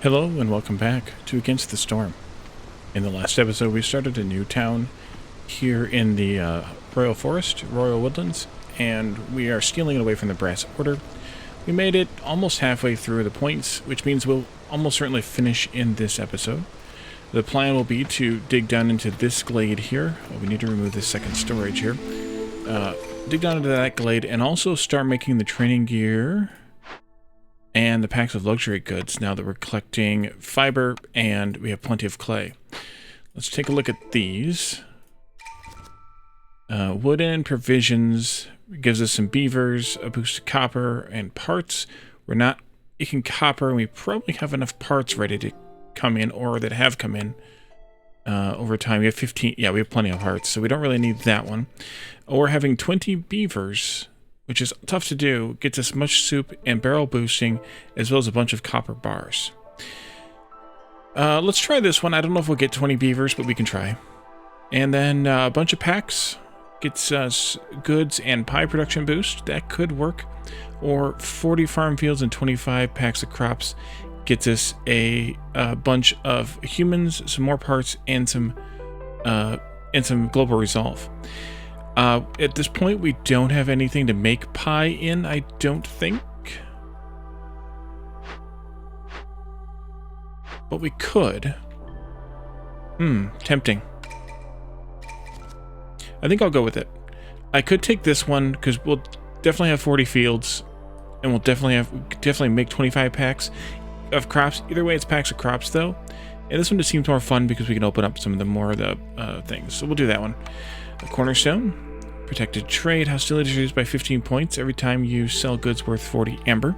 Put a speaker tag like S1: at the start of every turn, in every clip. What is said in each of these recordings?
S1: Hello and welcome back to Against the Storm. In the last episode we started a new town here in the Royal Forest, Royal Woodlands, and we are stealing it away from the Brass Order. We made it almost halfway through the points, which means we'll almost certainly finish in this episode. The plan will be to dig down into this glade here. We need to remove this second storage here. Dig down into that glade and also start making the training gear and the packs of luxury goods now that we're collecting fiber and we have plenty of clay. Let's take a look at these. Wooden provisions gives us some beavers, a boost to copper, and parts. We're not making copper, and we probably have enough parts ready to come in, or that have come in over time. We have 15, yeah, we have plenty of hearts, so we don't really need that one. Or having 20 beavers, which is tough to do, gets us much soup and barrel boosting, as well as a bunch of copper bars. Let's try this one. I don't know if we'll get 20 beavers, but we can try. And then a bunch of packs gets us goods and pie production boost. That could work. Or 40 farm fields and 25 packs of crops gets us a bunch of humans, some more parts, and some global resolve. At this point, we don't have anything to make pie in, I don't think. But we could. Tempting. I think I'll go with it. I could take this one, because we'll definitely have 40 fields, and we'll definitely make 25 packs of crops. Either way, it's packs of crops, though. And this one just seems more fun, because we can open up some of the more of the things. So we'll do that one. A cornerstone. Protected trade. Hostility is reduced by 15 points every time you sell goods worth 40 amber.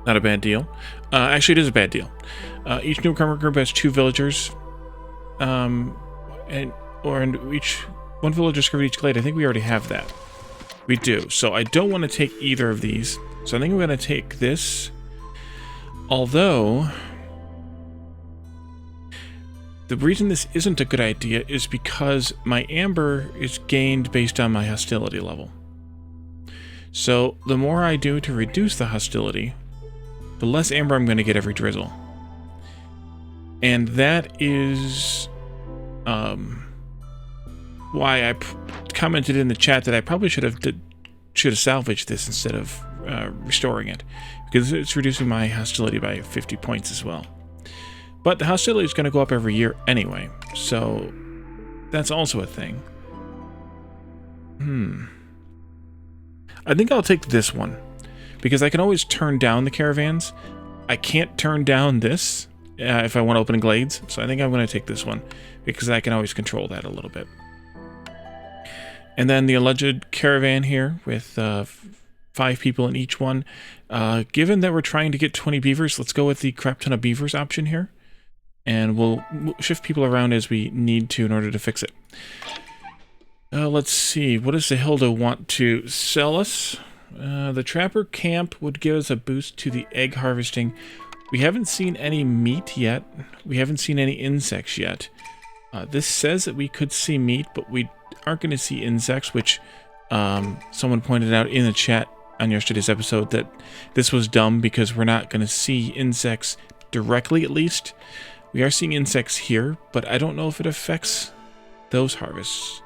S1: Not a bad deal. Actually, it is a bad deal. Each newcomer group has 2 villagers. And each one villager discovered each glade. I think we already have that. We do. So I don't want to take either of these. So I think I'm going to take this. Although the reason this isn't a good idea is because my amber is gained based on my hostility level. So the more I do to reduce the hostility, the less amber I'm going to get every drizzle. And that is why I commented in the chat that I probably should have salvaged this instead of restoring it, because it's reducing my hostility by 50 points as well. But the hostility is going to go up every year anyway, so that's also a thing. I think I'll take this one, because I can always turn down the caravans. I can't turn down this if I want to open glades, so I think I'm going to take this one, because I can always control that a little bit. And then the alleged caravan here with 5 people in each one. Given that we're trying to get 20 beavers, let's go with the crap ton of beavers option here. And we'll shift people around as we need to in order to fix it. Let's see. What does the Hilda want to sell us? The Trapper Camp would give us a boost to the egg harvesting. We haven't seen any meat yet. We haven't seen any insects yet. This says that we could see meat, but we aren't going to see insects, which someone pointed out in the chat on yesterday's episode that this was dumb because we're not going to see insects directly, at least. We are seeing insects here, but I don't know if it affects those harvests.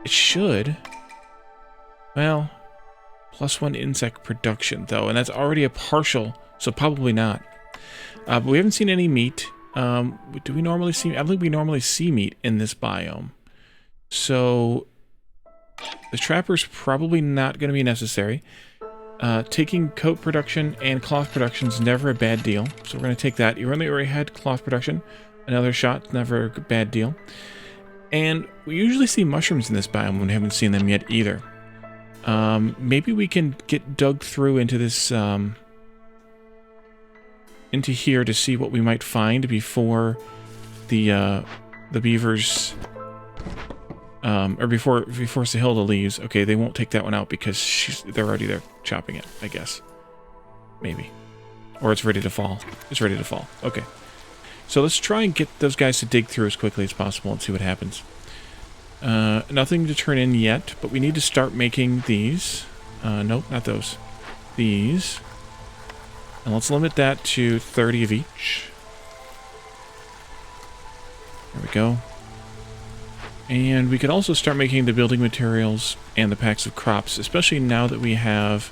S1: It should. Well, +1 insect production, though, and that's already a partial, so probably not. But we haven't seen any meat. Do we normally see... I think we normally see meat in this biome. So the trapper's probably not going to be necessary. Taking coat production and cloth production is never a bad deal, so we're going to take that. You already had cloth production. Another shot, never a bad deal. And we usually see mushrooms in this biome when we haven't seen them yet either. Maybe we can get dug through into this, into here to see what we might find before the beavers, or before Sahilda leaves. Okay, they won't take that one out because they're already there chopping it, I guess. Maybe. Or it's ready to fall. It's ready to fall. Okay. So let's try and get those guys to dig through as quickly as possible and see what happens. Nothing to turn in yet, but we need to start making these. Nope, not those. These. And let's limit that to 30 of each. There we go. And we could also start making the building materials and the packs of crops, especially now that we have...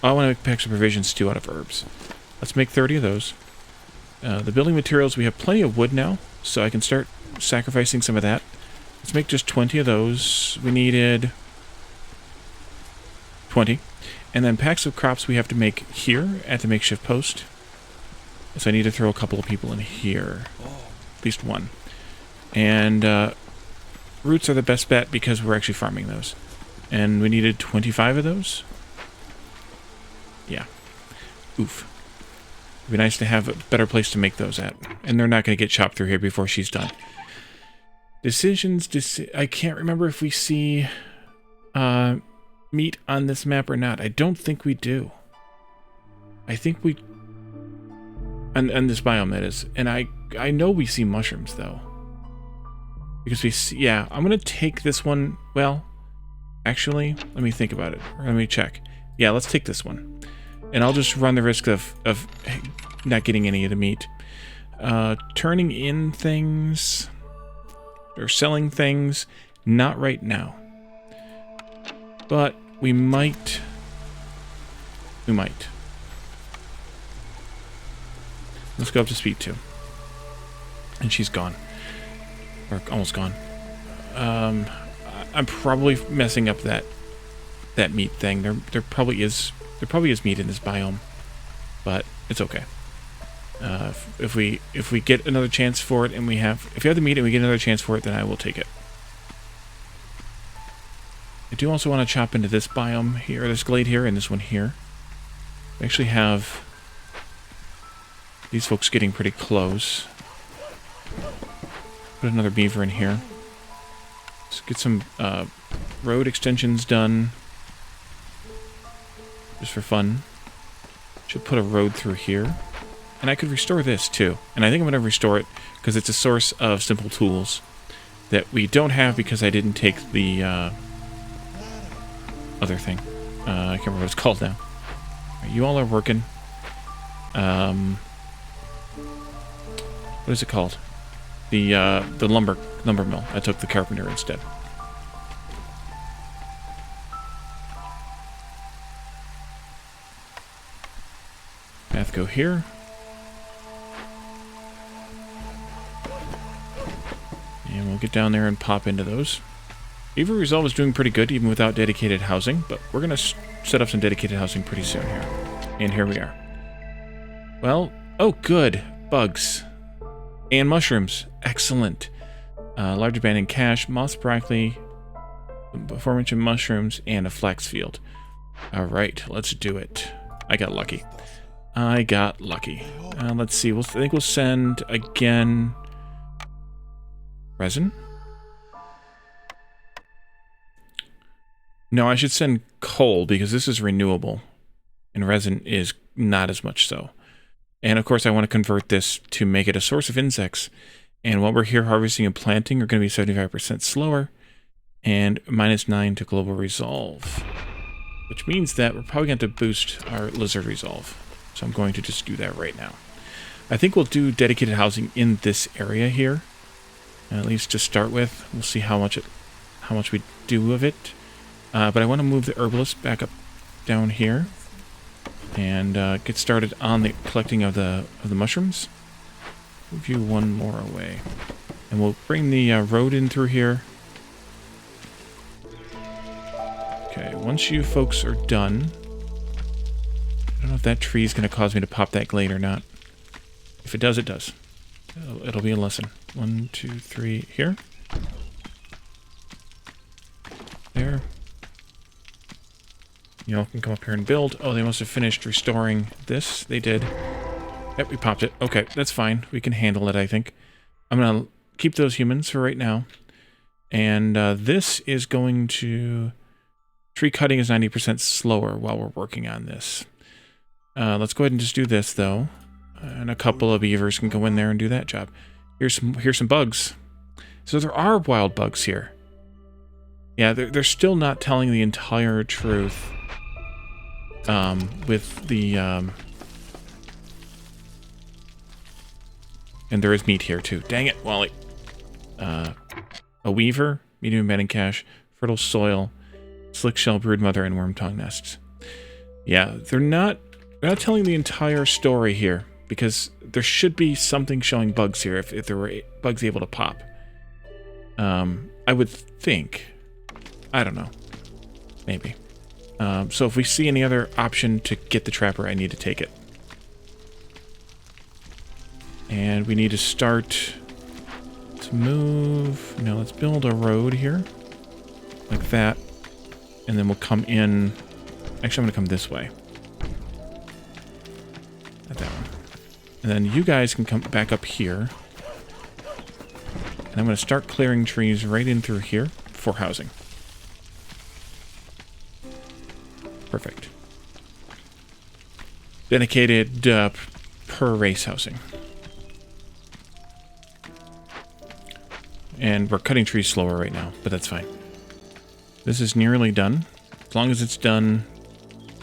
S1: Oh, I want to make packs of provisions too out of herbs. Let's make 30 of those. The building materials, we have plenty of wood now, so I can start sacrificing some of that. Let's make just 20 of those. We needed 20. And then packs of crops we have to make here at the makeshift post. So I need to throw a couple of people in here. At least one. And roots are the best bet because we're actually farming those. And we needed 25 of those. Yeah. Oof. It'd be nice to have a better place to make those at. And they're not going to get chopped through here before she's done. Decisions. I can't remember if we see... meat on this map or not. I don't think we do. I think we... And this biome, that is. And I know we see mushrooms, though. Because we see... Yeah, I'm going to take this one... Well, actually, let me think about it. Or let me check. Yeah, let's take this one. And I'll just run the risk of not getting any of the meat. Turning in things... Or selling things. Not right now. But we might. We might. Let's go up to speed 2. And she's gone. Or almost gone. I'm probably messing up that meat thing. There probably is meat in this biome. But it's okay. If we get another chance for it and if you have the meat and we get another chance for it, then I will take it. I do also want to chop into this biome here, this glade here, and this one here. We actually have these folks getting pretty close. Put another beaver in here. Let's get some road extensions done. Just for fun. Should put a road through here. And I could restore this too. And I think I'm going to restore it because it's a source of simple tools that we don't have because I didn't take the... other thing. I can't remember what it's called now. You all are working. What is it called? The lumber mill. I took the carpenter instead. Path go here. And we'll get down there and pop into those. Beaver Resolve is doing pretty good, even without dedicated housing, but we're going to set up some dedicated housing pretty soon here. And here we are. Well, oh good, bugs. And mushrooms, excellent. Large abandoned cache, moss broccoli, aforementioned mushrooms, and a flax field. Alright, let's do it. I got lucky. Let's see, I think we'll send, again, resin? No, I should send coal because this is renewable. And resin is not as much so. And of course I want to convert this to make it a source of insects. And while we're here, harvesting and planting are going to be 75% slower. And -9 to global resolve. Which means that we're probably going to have to boost our lizard resolve. So I'm going to just do that right now. I think we'll do dedicated housing in this area here. At least to start with. We'll see how much we do of it. But I want to move the herbalist back up down here and get started on the collecting of the mushrooms. Move you one more away, and we'll bring the road in through here. Okay, once you folks are done, I don't know if that tree is going to cause me to pop that glade or not. If it does, it does. It'll be a lesson. 1, 2, 3 here. There. You all can come up here and build. Oh, they must have finished restoring this. They did. Yep, we popped it. Okay, that's fine. We can handle it, I think. I'm going to keep those humans for right now. And this is going to... Tree cutting is 90% slower while we're working on this. Let's go ahead and just do this, though. And a couple of beavers can go in there and do that job. Here's some bugs. So there are wild bugs here. Yeah, they're still not telling the entire truth with the And there is meat here, too. Dang it, Wally. A weaver, medium embedding cache, fertile soil, slick shell broodmother, and worm tongue nests. Yeah, they're not telling the entire story here, because there should be something showing bugs here if there were bugs able to pop. I would think. I don't know. Maybe. So if we see any other option to get the trapper, I need to take it. And we need to start to move. Now let's build a road here. Like that. And then we'll come in. Actually, I'm going to come this way. Not that one. And then you guys can come back up here. And I'm going to start clearing trees right in through here for housing. Perfect. Dedicated per race housing. And we're cutting trees slower right now, but that's fine. This is nearly done. As long as it's done,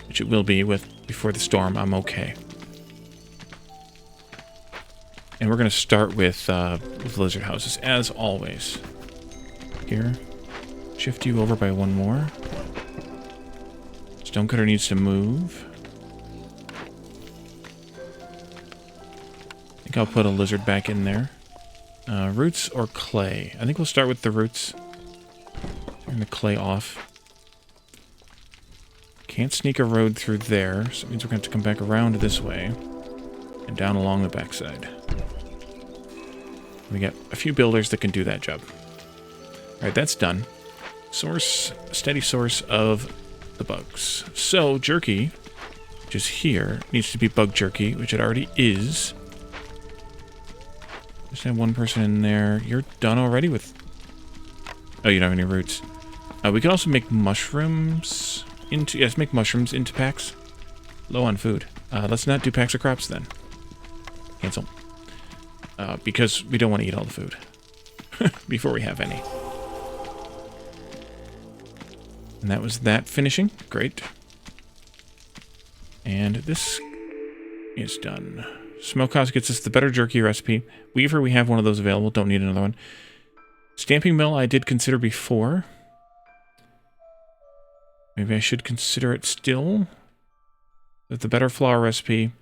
S1: which it will be before the storm, I'm okay. And we're going to start with lizard houses, as always. Here. Shift you over by one more. Stonecutter needs to move. I think I'll put a lizard back in there. Roots or clay? I think we'll start with the roots. Turn the clay off. Can't sneak a road through there, so it means we're going to have to come back around this way. And down along the backside. We got a few builders that can do that job. Alright, that's done. Steady source of the bugs. So, jerky, which is here, needs to be bug jerky, which it already is. Just have one person in there. You're done already with... Oh, you don't have any roots. We can also make mushrooms into... Yes, make mushrooms into packs. Low on food. Let's not do packs of crops then. Cancel. Because we don't want to eat all the food. Before we have any. And that was that finishing. Great. And this is done. Smokehouse gets us the better jerky recipe. Weaver, we have one of those available. Don't need another one. Stamping mill I did consider before. Maybe I should consider it still. With the better flour recipe.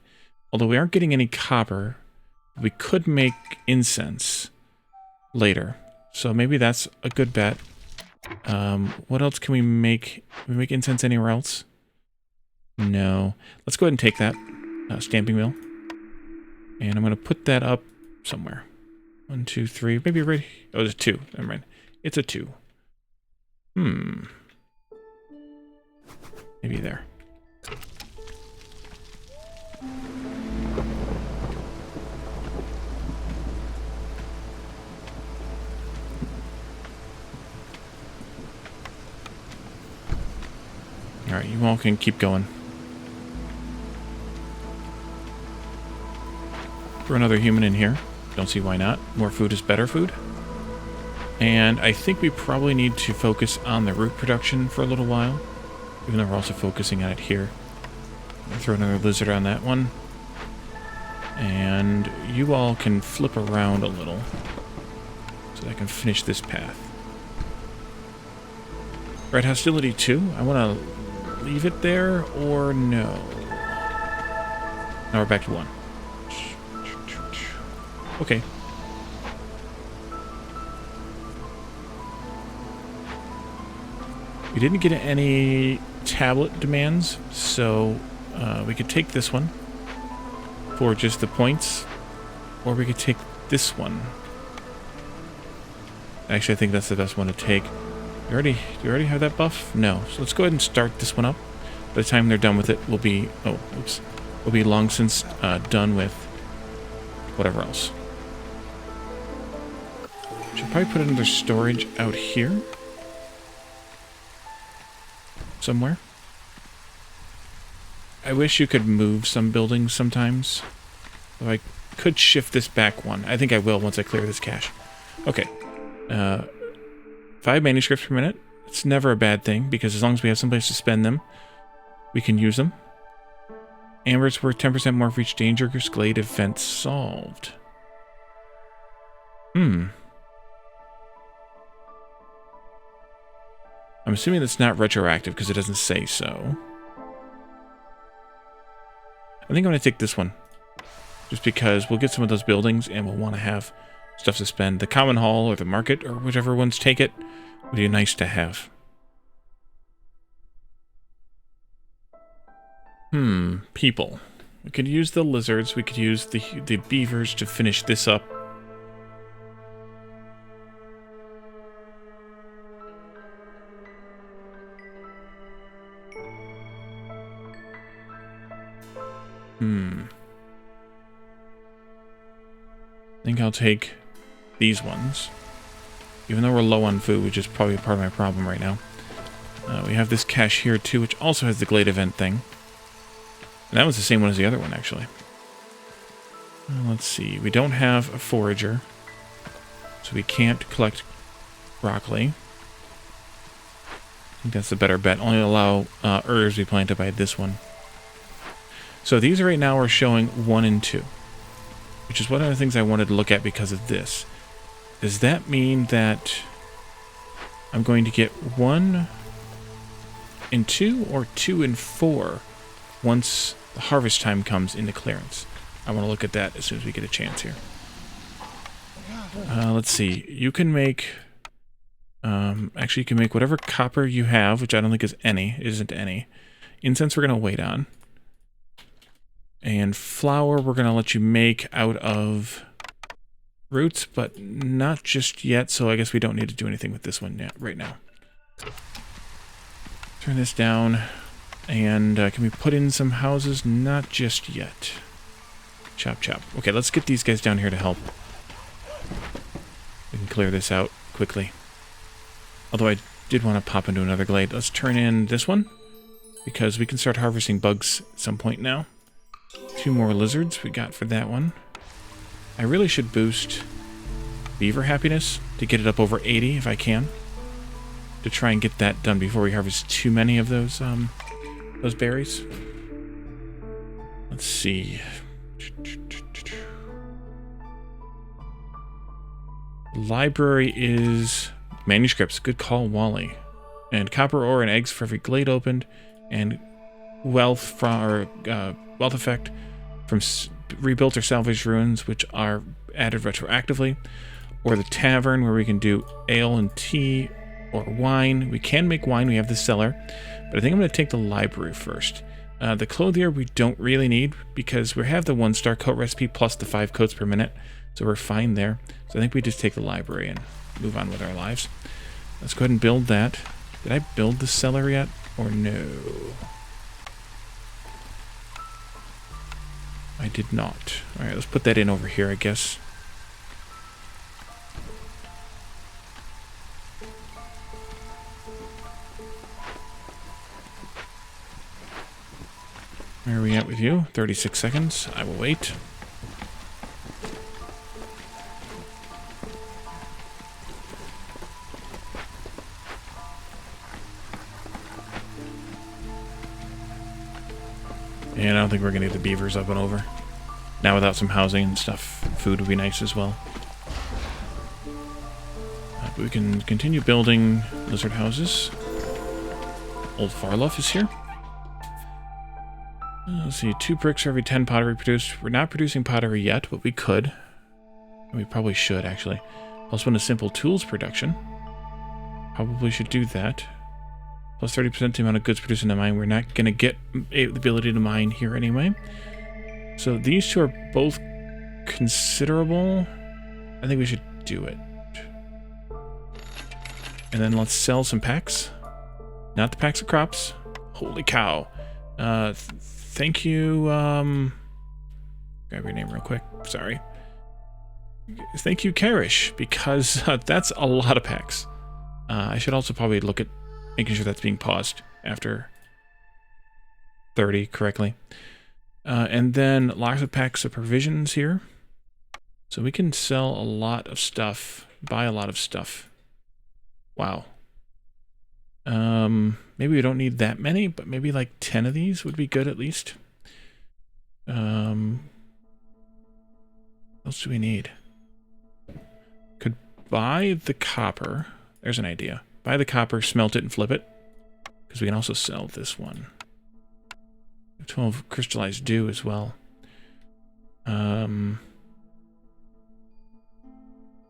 S1: Although we aren't getting any copper, we could make incense later. So maybe that's a good bet. What else can we make? Can we make incense anywhere else? No. Let's go ahead and take that stamping mill. And I'm going to put that up somewhere. 1, 2, 3. Maybe right... Oh, there's 2. Never mind. It's a 2. Maybe there. Alright, you all can keep going. Throw another human in here. Don't see why not. More food is better food. And I think we probably need to focus on the root production for a little while. Even though we're also focusing on it here. Throw another lizard on that one. And you all can flip around a little. So that I can finish this path. Right, Hostility 2. I want to leave it there or no? Now we're back to 1. Okay. We didn't get any tablet demands, so we could take this one for just the points, or we could take this one. Actually, I think that's the best one to take. Do you already have that buff? No. So let's go ahead and start this one up. By the time they're done with it, we'll be... Oh, oops. We'll be long since done with whatever else. Should probably put it under storage out here. Somewhere. I wish you could move some buildings sometimes. If I could shift this back one. I think I will once I clear this cache. Okay. 5 manuscripts per minute. It's never a bad thing, because as long as we have someplace to spend them, we can use them. Amber's worth 10% more for each dangerous glade event solved. I'm assuming that's not retroactive because it doesn't say so. I think I'm going to take this one. Just because we'll get some of those buildings and we'll want to have stuff to spend. The common hall or the market or whichever ones take it would be nice to have. People. We could use the lizards. We could use the beavers to finish this up. I think I'll take these ones. Even though we're low on food, which is probably part of my problem right now. We have this cache here too, which also has the Glade event thing. And that was the same one as the other one, actually. Let's see. We don't have a forager. So we can't collect broccoli. I think that's the better bet. Only allow herbs to be planted by this one. So these right now are showing 1 and 2. Which is one of the things I wanted to look at because of this. Does that mean that I'm going to get 1 and 2 or 2 and 4 once the harvest time comes into clearance? I want to look at that as soon as we get a chance here. Let's see. You can make... actually, you can make whatever copper you have, which I don't think is any. It isn't any. Incense we're going to wait on. And flour we're going to let you make out of roots, but not just yet, so I guess we don't need to do anything with this one yet, right now. Turn this down. And can we put in some houses? Not just yet. Chop, chop. Okay, let's get these guys down here to help. We can clear this out quickly. Although I did want to pop into another glade. Let's turn in this one, because we can start harvesting bugs at some point now. 2 more lizards we got for that one. I really should boost beaver happiness to get it up over 80 if I can. To try and get that done before we harvest too many of those berries. Let's see. Library is manuscripts. Good call, Wally. And copper ore and eggs for every glade opened, and wealth from wealth effect from rebuilt or salvaged ruins, which are added retroactively, or the tavern where we can do ale and tea or wine. We can make wine. We have the cellar, but I think I'm going to take the library first. The clothier we don't really need because we have the 1-star coat recipe plus the 5 coats per minute, so we're fine there. So I think we just take the library and move on with our lives. Let's go ahead and build that. Did I build the cellar yet or no? I did not. Alright, let's put that in over here, I guess. Where are we at with you? 36 seconds. I will wait. And I don't think we're going to get the beavers up and over. Now without some housing and stuff, food would be nice as well. But we can continue building lizard houses. Old Farluff is here. Let's see, 2 bricks for every 10 pottery produced. We're not producing pottery yet, but we could. We probably should, actually. Plus 1 to simple tools production. Probably should do that. Plus 30% the amount of goods produced in the mine. We're not going to get the ability to mine here anyway. So these 2 are both considerable. I think we should do it. And then let's sell some packs. Not the packs of crops. Holy cow. Thank you. Grab your name real quick. Sorry. Thank you, Karish, because that's a lot of packs. I should also probably look at making sure that's being paused after 30 correctly. And then lots of packs of provisions here. So we can sell a lot of stuff, buy a lot of stuff. Wow. Maybe we don't need that many, but maybe like 10 of these would be good at least. What else do we need? buy the copper. There's an idea. Buy the copper, smelt it, and flip it. Because we can also sell this one. 12 crystallized dew as well. I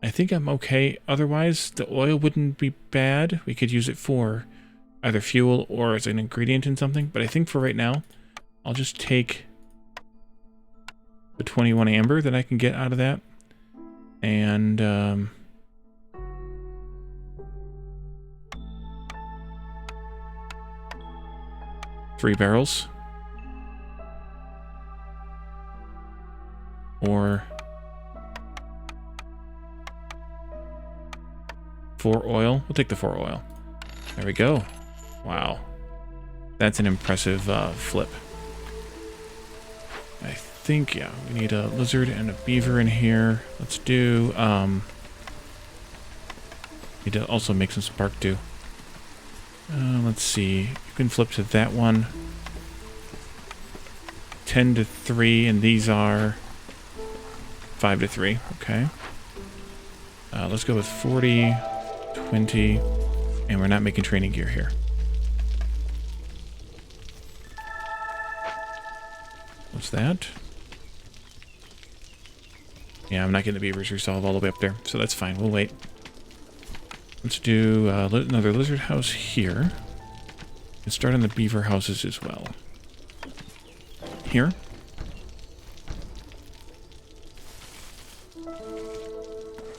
S1: think I'm okay. Otherwise, the oil wouldn't be bad. We could use it for either fuel or as an ingredient in something. But I think for right now, I'll just take the 21 amber that I can get out of that. And 3 barrels. Or 4 oil. We'll take the 4 oil. There we go. Wow. That's an impressive flip. I think, yeah, we need a lizard and a beaver in here. Let's do, need to also make some spark dew. Let's see. You can flip to that one. 10 to 3, and these are 5 to 3. Okay. Let's go with 40, 20, and we're not making training gear here. What's that? Yeah, I'm not getting the beavers resolve all the way up there, so that's fine. We'll wait. Let's do another lizard house here. And start on the beaver houses as well. Here.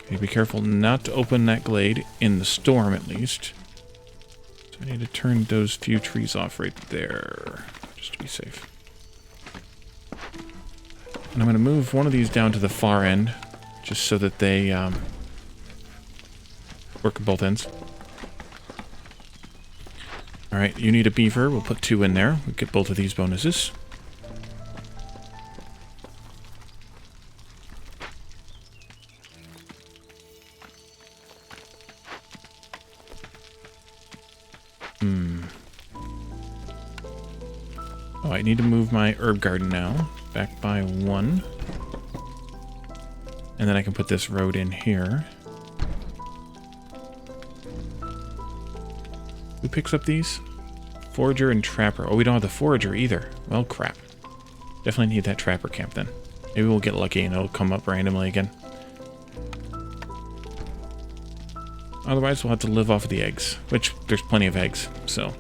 S1: Okay, be careful not to open that glade in the storm, at least. So I need to turn those few trees off right there, just to be safe. And I'm going to move one of these down to the far end, just so that they work at both ends. Alright, you need a beaver. We'll put 2 in there. We'll get both of these bonuses. Oh, I need to move my herb garden now. Back by 1. And then I can put this road in here. Who picks up these? Forager and Trapper. Oh, we don't have the Forager either. Well, crap. Definitely need that Trapper camp then. Maybe we'll get lucky and it'll come up randomly again. Otherwise, we'll have to live off of the eggs. Which, there's plenty of eggs, so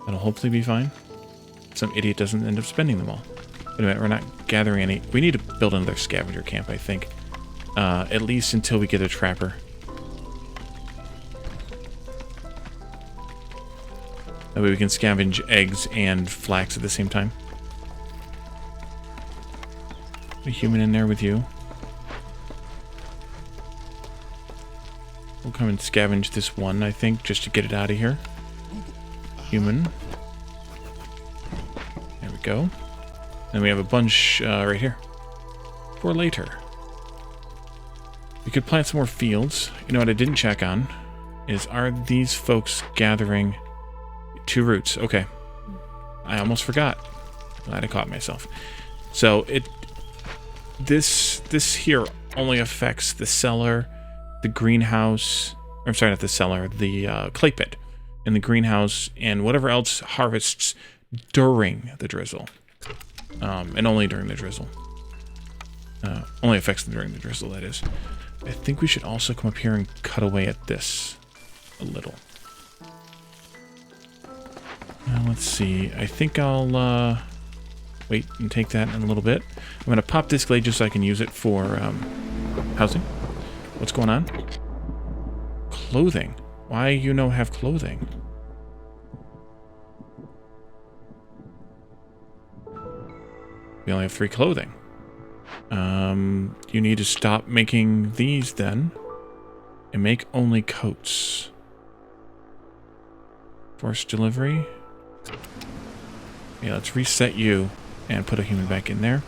S1: that'll hopefully be fine. Some idiot doesn't end up spending them all. Wait a minute, we're not gathering any. We need to build another scavenger camp, I think. At least until we get a Trapper. That way we can scavenge eggs and flax at the same time. Put a human in there with you. We'll come and scavenge this one, I think, just to get it out of here. Human. There we go. And we have a bunch right here. For later. We could plant some more fields. You know what I didn't check on? Is, are these folks gathering 2 roots? Okay. I almost forgot. Glad I caught myself. So, this here only affects the cellar, the greenhouse, or I'm sorry, not the cellar, the clay pit, and the greenhouse, and whatever else harvests during the drizzle. And only during the drizzle. Only affects them during the drizzle, that is. I think we should also come up here and cut away at this a little. Let's see. I think I'll wait and take that in a little bit. I'm going to pop this glade just so I can use it for housing. What's going on? Clothing. Why you no have clothing? We only have 3 clothing. You need to stop making these then. And make only coats. Forced delivery. Yeah, let's reset you and put a human back in there.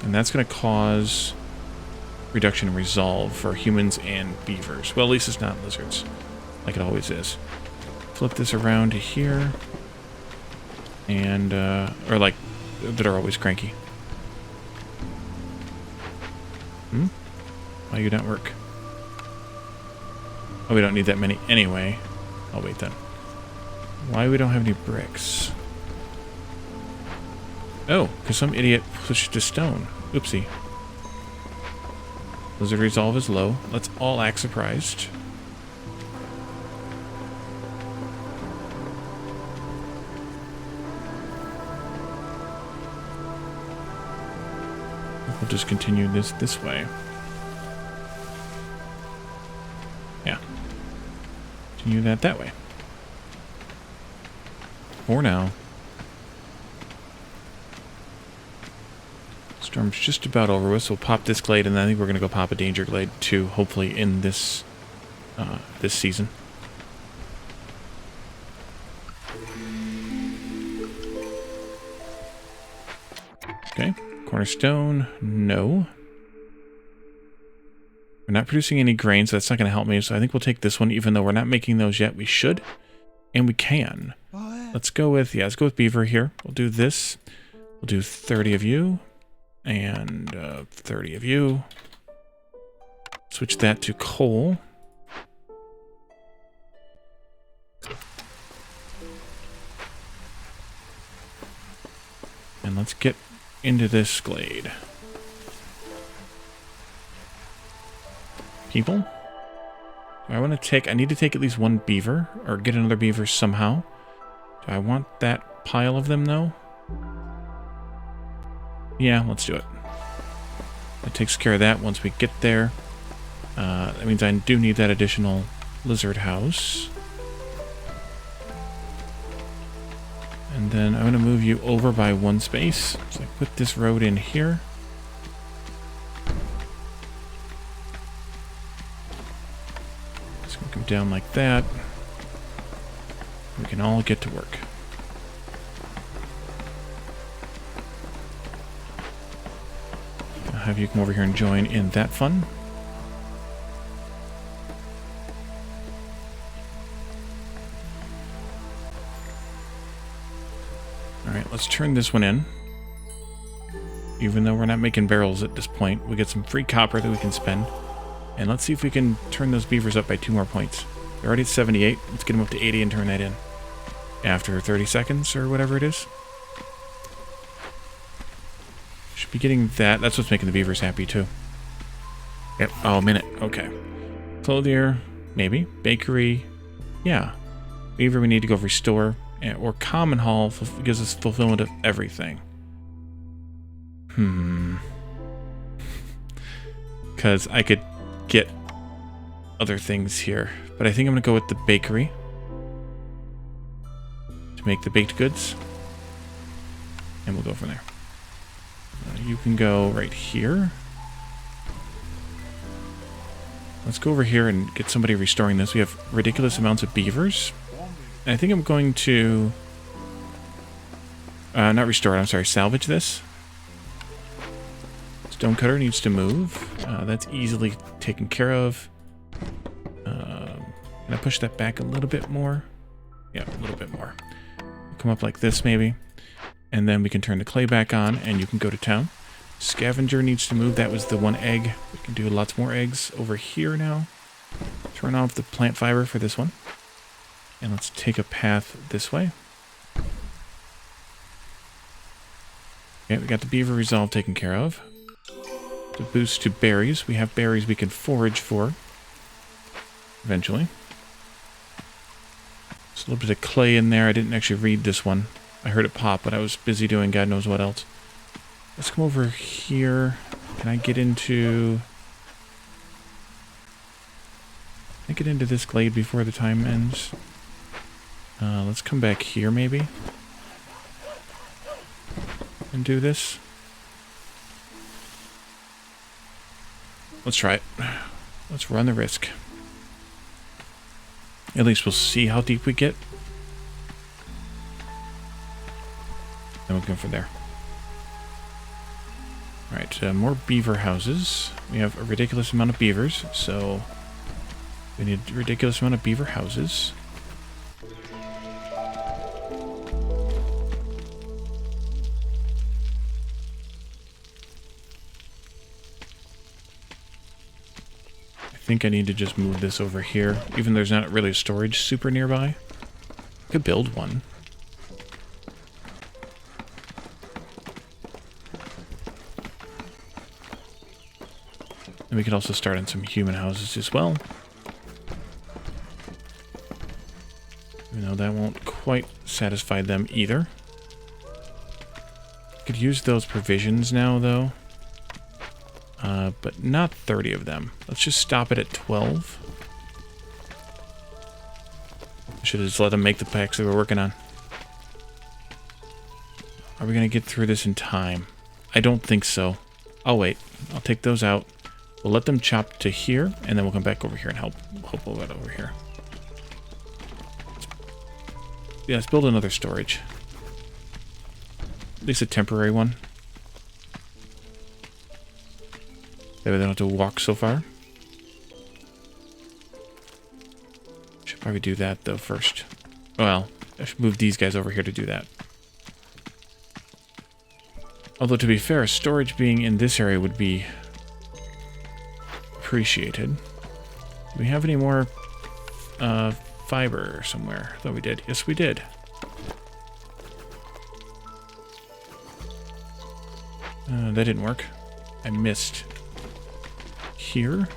S1: And that's going to cause reduction in resolve for humans and beavers. Well, at least it's not lizards, like it always is. Flip this around to here. And, or like, that are always cranky. Why you not work? Oh, we don't need that many anyway. I'll wait then. Why we don't have any bricks? Oh, because some idiot pushed a stone. Oopsie. Blizzard resolve is low. Let's all act surprised. We'll just continue this way. Yeah. Continue that way. For now. Storm's just about over with, so we'll pop this glade, and then I think we're going to go pop a danger glade too, hopefully in this this season. Okay, cornerstone, no. We're not producing any grain, so that's not going to help me, so I think we'll take this one, even though we're not making those yet. We should, and we can. Let's go with, let's go with beaver here. We'll do this. We'll do 30 of you. And 30 of you. Switch that to coal. And let's get into this glade. People? Do I want to take... I need to take at least one beaver, or get another beaver somehow. Do I want that pile of them, though? Yeah, let's do it. That takes care of that once we get there. That means I do need that additional lizard house. And then I'm going to move you over by one space. So I put this road in here. It's going to go down like that. We can all get to work. Have you come over here and join in that fun. Alright, let's turn this one in. Even though we're not making barrels at this point, we get some free copper that we can spend. And let's see if we can turn those beavers up by 2 more points. They're already at 78. Let's get them up to 80 and turn that in. After 30 seconds or whatever it is. Be getting that. That's what's making the beavers happy too. Yep. Oh, a minute. Okay. Clothier, maybe. Bakery, yeah. Beaver, we need to go restore. Or common hall gives us fulfillment of everything. Because I could get other things here, but I think I'm gonna go with the bakery to make the baked goods, and we'll go from there. You can go right here. Let's go over here and get somebody restoring this. We have ridiculous amounts of beavers. And I think I'm going to... not restore it, I'm sorry, salvage this. Stonecutter needs to move. That's easily taken care of. Can I push that back a little bit more? Yeah, a little bit more. Come up like this, maybe. And then we can turn the clay back on, and you can go to town. Scavenger needs to move. That was the one egg. We can do lots more eggs over here now. Turn off the plant fiber for this one. And let's take a path this way. Okay, we got the beaver resolve taken care of. To boost to berries. We have berries we can forage for. Eventually. There's a little bit of clay in there. I didn't actually read this one. I heard it pop, but I was busy doing God knows what else. Let's come over here. Can I get into... Can I get into this glade before the time ends? Let's come back here, maybe. And do this. Let's try it. Let's run the risk. At least we'll see how deep we get. And we'll go from there. Alright, more beaver houses. We have a ridiculous amount of beavers, so we need a ridiculous amount of beaver houses. think I need to just move this over here, even though there's not really a storage super nearby. I could build one. And we could also start on some human houses as well. Even though that won't quite satisfy them either. Could use those provisions now, though. But not 30 of them. Let's just stop it at 12. Should have just let them make the packs that we're working on. Are we going to get through this in time? I don't think so. I'll wait. I'll take those out. We'll let them chop to here, and then we'll come back over here and help we'll get over here. Yeah, let's build another storage. At least a temporary one. That way they don't have to walk so far. Should probably do that, though, first. Well, I should move these guys over here to do that. Although, to be fair, storage being in this area would be appreciated. Do we have any more fiber somewhere? I thought we did. Yes, we did. That didn't work. I missed. Here.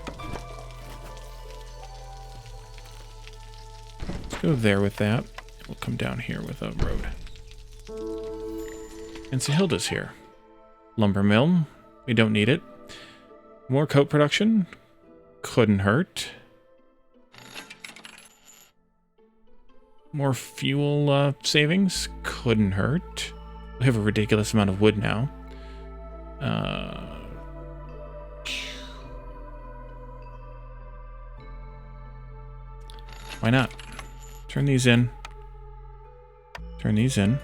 S1: Let's go there with that. We'll come down here with a road. And Sahilda's here. Lumber mill. We don't need it. More coat production. Couldn't hurt. More fuel savings. Couldn't hurt. We have a ridiculous amount of wood now. Why not? Turn these in. Turn these in.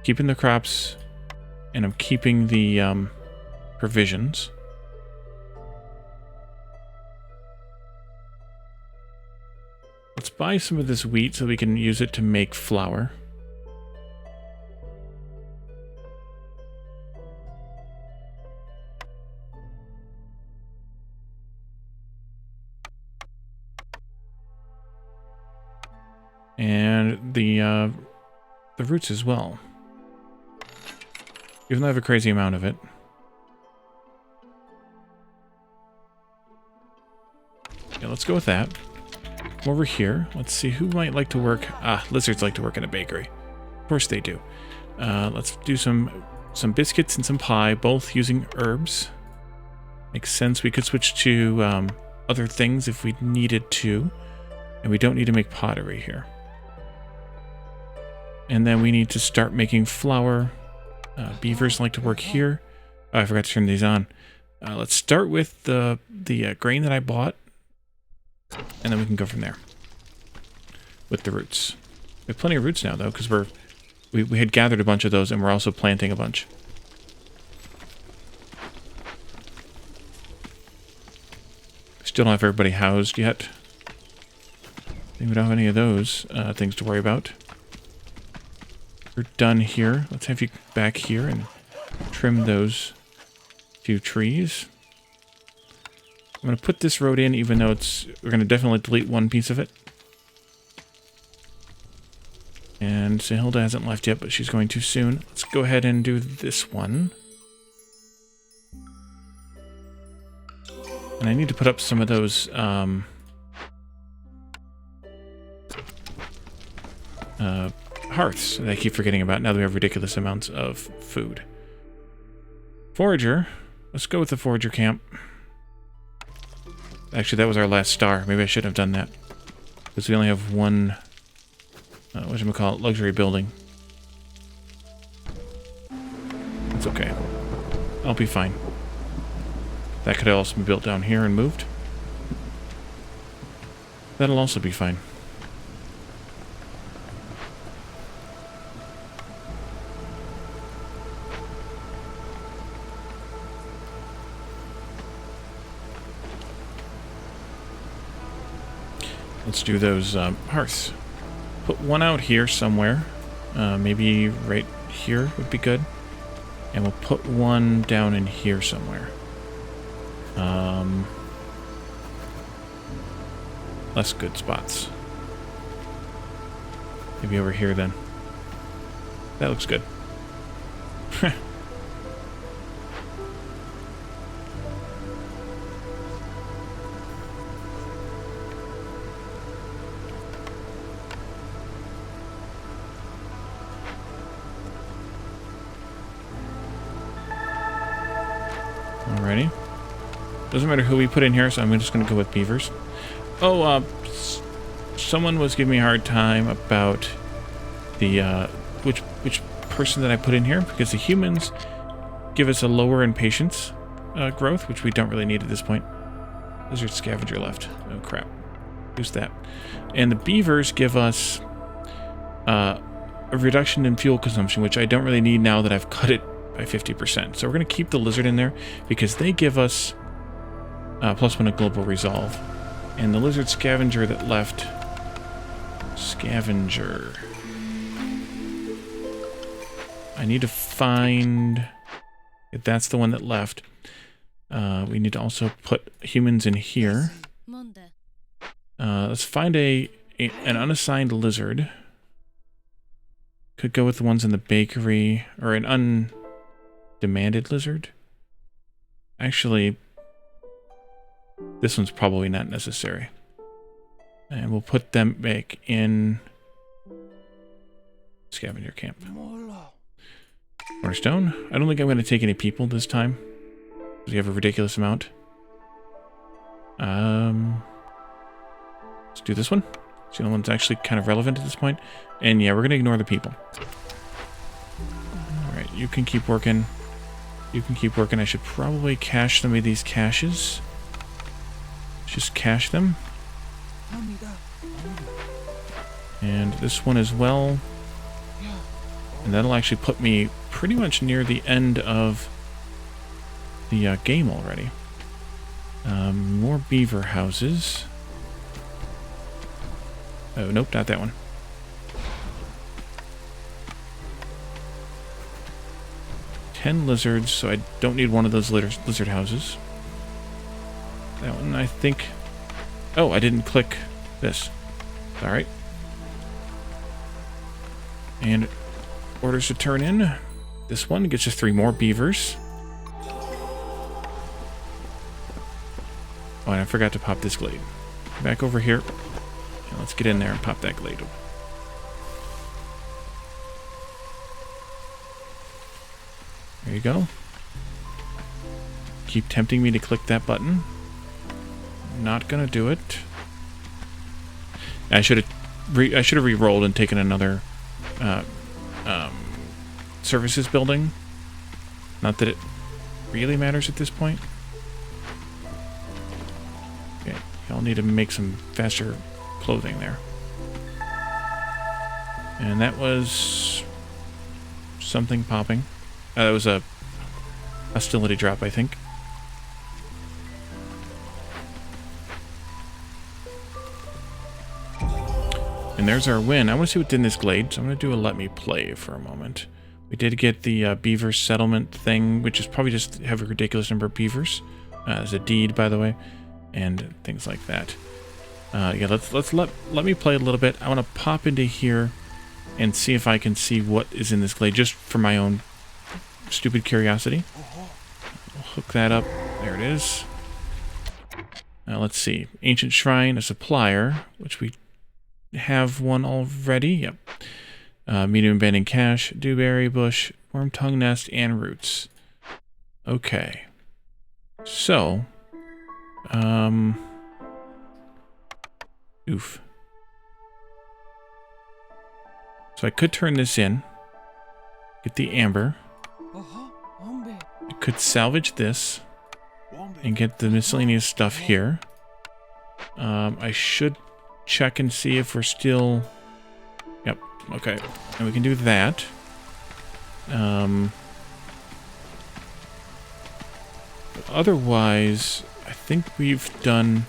S1: Keeping the crops, and I'm keeping the provisions. Let's buy some of this wheat so we can use it to make flour. And the roots as well. Even though I have a crazy amount of it. Yeah, let's go with that. Come over here. Let's see who might like to work. Ah, lizards like to work in a bakery. Of course they do. Let's do some biscuits and some pie, both using herbs. Makes sense. We could switch to other things if we needed to. And we don't need to make pottery here. And then we need to start making flour. Beavers like to work here. Oh, I forgot to turn these on. Let's start with the grain that I bought. And then we can go from there. With the roots. We have plenty of roots now, though, because we had gathered a bunch of those, and we're also planting a bunch. Still don't have everybody housed yet. I think we don't have any of those things to worry about. We're done here. Let's have you back here and trim those few trees. I'm going to put this road in, even though we're going to definitely delete one piece of it. And Sahilda hasn't left yet, but she's going to soon. Let's go ahead and do this one. And I need to put up some of those hearths that I keep forgetting about now that we have ridiculous amounts of food. Forager. Let's go with the forager camp. Actually, that was our last star. Maybe I shouldn't have done that. Because we only have one, whatchamacallit, luxury building. It's okay. I'll be fine. That could also be built down here and moved. That'll also be fine. Let's do those hearths. Put one out here somewhere. Maybe right here would be good. And we'll put one down in here somewhere. less good spots. Maybe over here then. That looks good. Alrighty. Doesn't matter who we put in here, so I'm just going to go with beavers. Oh, someone was giving me a hard time about the which person that I put in here, because the humans give us a lower in patience growth, which we don't really need at this point. Lizard scavenger left. Oh crap. Who's that? And the beavers give us a reduction in fuel consumption, which I don't really need now that I've cut it by 50%. So we're going to keep the lizard in there because they give us +1 at global resolve. And the lizard scavenger that left... Scavenger... I need to find... If that's the one that left. We need to also put humans in here. Let's find an unassigned lizard. Could go with the ones in the bakery. Or an undemanded lizard. Actually, this one's probably not necessary. And we'll put them back in scavenger camp. Cornerstone. I don't think I'm going to take any people this time. We have a ridiculous amount. Let's do this one. It's the only one that's actually kind of relevant at this point. And yeah, we're going to ignore the people. Alright, you can keep working. You can keep working. I should probably cache some of these caches. Just cache them. And this one as well. And that'll actually put me pretty much near the end of the game already. More beaver houses. Oh, nope, not that one. Ten lizards, so I don't need one of those lizard houses. That one, I think... Oh, I didn't click this. Alright. And orders to turn in. This one gets us 3 more beavers. Oh, and I forgot to pop this glade. Back over here. And let's get in there and pop that glade. There you go. Keep tempting me to click that button. Not gonna do it. I should have re-rolled and taken another services building. Not that it really matters at this point. Okay, y'all need to make some faster clothing there. And that was something popping. That was a hostility drop, I think. And there's our win. I want to see what's in this glade, so I'm going to do a let me play for a moment. We did get the beaver settlement thing, which is probably just have a ridiculous number of beavers. There's a deed, by the way, and things like that. Yeah, let's let me play a little bit. I want to pop into here and see if I can see what is in this glade, just for my own stupid curiosity. We'll hook that up. There it is. Now let's see. Ancient Shrine, a supplier, which we have one already. Yep. Medium abandoned cache, dewberry bush, worm tongue nest, and roots. Okay. So, oof. So I could turn this in, get the amber. I could salvage this and get the miscellaneous stuff here. I should check and see if we're still... Yep, okay. And we can do that. But otherwise, I think we've done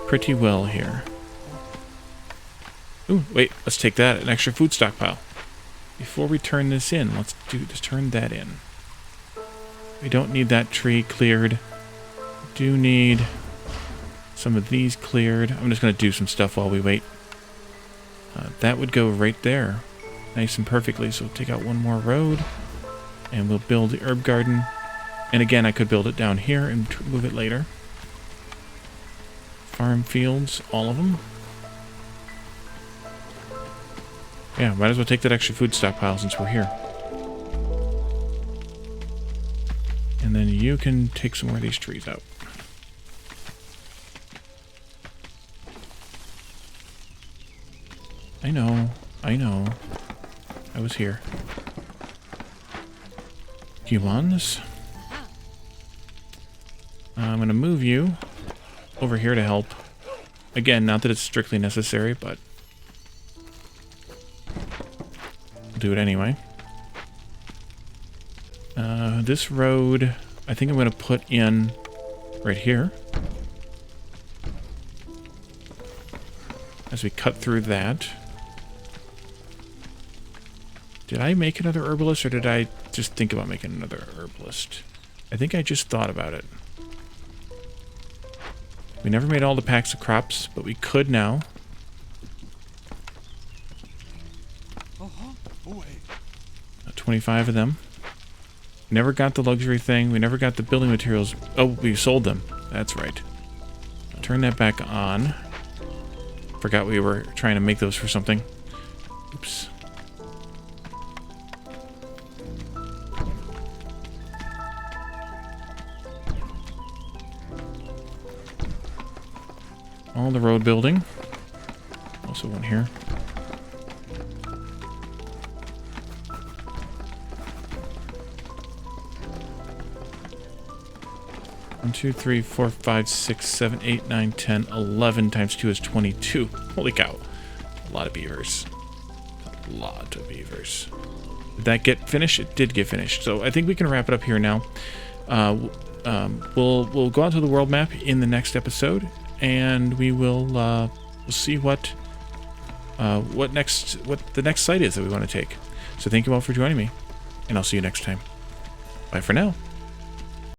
S1: pretty well here. Ooh, wait, let's take that, an extra food stockpile. Before we turn this in, let's turn that in. We don't need that tree cleared. We do need Some of these cleared. I'm just going to do some stuff while we wait. That would go right there. Nice and perfectly. So we'll take out one more road. And we'll build the herb garden. And again, I could build it down here and move it later. Farm fields, all of them. Yeah, might as well take that extra food stockpile since we're here. And then you can take some more of these trees out. I know. I was here. Humans. I'm going to move you over here to help. Again, not that it's strictly necessary, but I'll do it anyway. This road, I think I'm going to put in right here. As we cut through that. Did I make another herbalist, or did I just think about making another herbalist? I think I just thought about it. We never made all the packs of crops, but we could now. 25 of them. Never got the luxury thing. We never got the building materials. Oh, we sold them. That's right. I'll turn that back on. Forgot we were trying to make those for something. Oops. All the road building. Also one here. One, 2, 3, 4, 5, 6, 7, 8, 9, 10, 11 times 2 is 22. Holy cow. A lot of beavers. A lot of beavers. Did that get finished? It did get finished. So I think we can wrap it up here now. We'll go out to the world map in the next episode, and we will we'll see what the next site is that we want to take. So thank you all for joining me, and I'll see you next time. Bye for now.